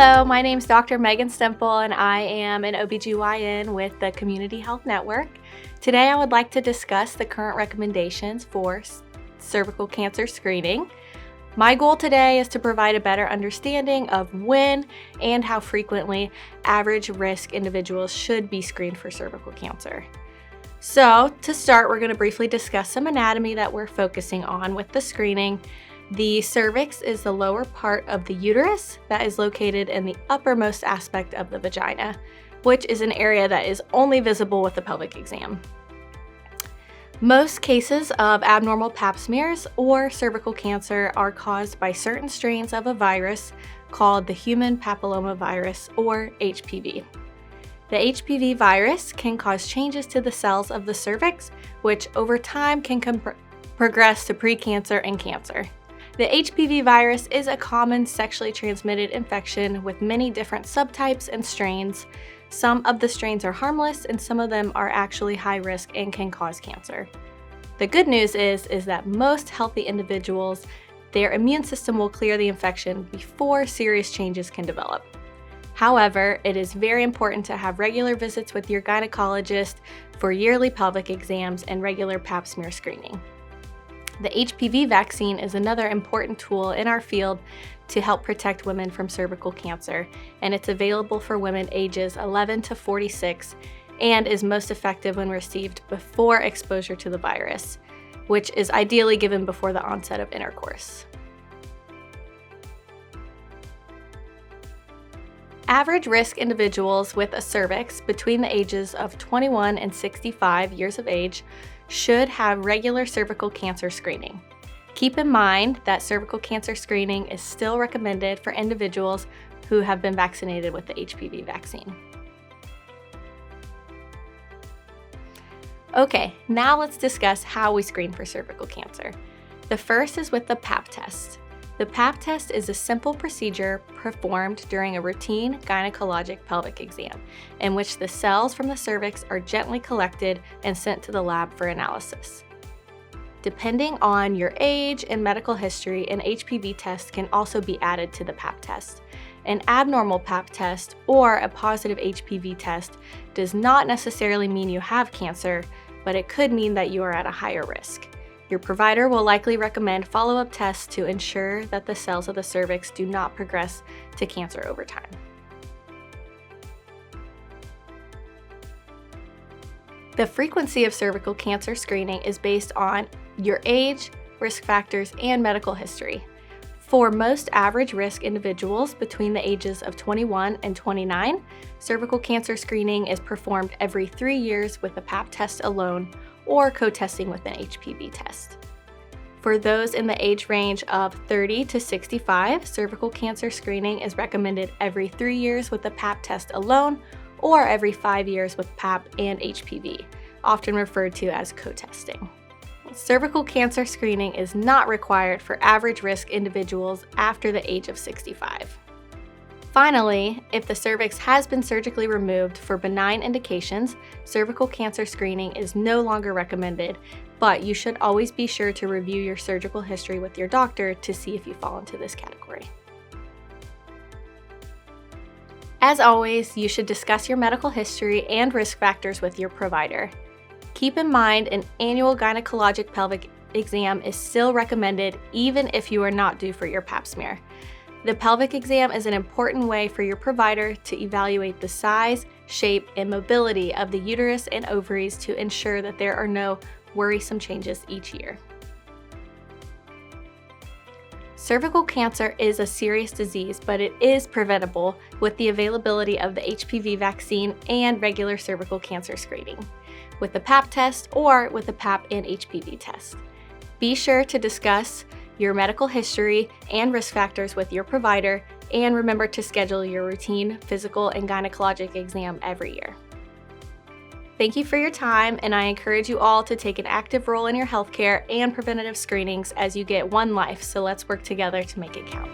Hello, my name is Dr. Megan Stemple and I am an OBGYN with the Community Health Network. Today I would like to discuss the current recommendations for cervical cancer screening. My goal today is to provide a better understanding of when and how frequently average risk individuals should be screened for cervical cancer. So to start, we're going to briefly discuss some anatomy that we're focusing on with the screening. The cervix is the lower part of the uterus that is located in the uppermost aspect of the vagina, which is an area that is only visible with the pelvic exam. Most cases of abnormal pap smears or cervical cancer are caused by certain strains of a virus called the human papillomavirus or HPV. The HPV virus can cause changes to the cells of the cervix, which over time can progress to precancer and cancer. The HPV virus is a common sexually transmitted infection with many different subtypes and strains. Some of the strains are harmless and some of them are actually high risk and can cause cancer. The good news is that most healthy individuals, their immune system will clear the infection before serious changes can develop. However, it is very important to have regular visits with your gynecologist for yearly pelvic exams and regular pap smear screening. The HPV vaccine is another important tool in our field to help protect women from cervical cancer, and it's available for women ages 11 to 46 and is most effective when received before exposure to the virus, which is ideally given before the onset of intercourse. Average risk individuals with a cervix between the ages of 21 and 65 years of age should have regular cervical cancer screening. Keep in mind that cervical cancer screening is still recommended for individuals who have been vaccinated with the HPV vaccine. Okay, now let's discuss how we screen for cervical cancer. The first is with the Pap test. The Pap test is a simple procedure performed during a routine gynecologic pelvic exam, in which the cells from the cervix are gently collected and sent to the lab for analysis. Depending on your age and medical history, an HPV test can also be added to the Pap test. An abnormal Pap test or a positive HPV test does not necessarily mean you have cancer, but it could mean that you are at a higher risk. Your provider will likely recommend follow-up tests to ensure that the cells of the cervix do not progress to cancer over time. The frequency of cervical cancer screening is based on your age, risk factors, and medical history. For most average risk individuals between the ages of 21 and 29, cervical cancer screening is performed every 3 years with a Pap test alone or co-testing with an HPV test. For those in the age range of 30 to 65, cervical cancer screening is recommended every 3 years with a Pap test alone or every 5 years with Pap and HPV, often referred to as co-testing. Cervical cancer screening is not required for average risk individuals after the age of 65. Finally, if the cervix has been surgically removed for benign indications, cervical cancer screening is no longer recommended, but you should always be sure to review your surgical history with your doctor to see if you fall into this category. As always, you should discuss your medical history and risk factors with your provider. Keep in mind, an annual gynecologic pelvic exam is still recommended even if you are not due for your Pap smear. The pelvic exam is an important way for your provider to evaluate the size, shape, and mobility of the uterus and ovaries to ensure that there are no worrisome changes each year. Cervical cancer is a serious disease, but it is preventable with the availability of the HPV vaccine and regular cervical cancer screening, with the Pap test or with the Pap and HPV test. Be sure to discuss your medical history and risk factors with your provider, and remember to schedule your routine physical and gynecologic exam every year. Thank you for your time, and I encourage you all to take an active role in your healthcare and preventative screenings as you get one life, so let's work together to make it count.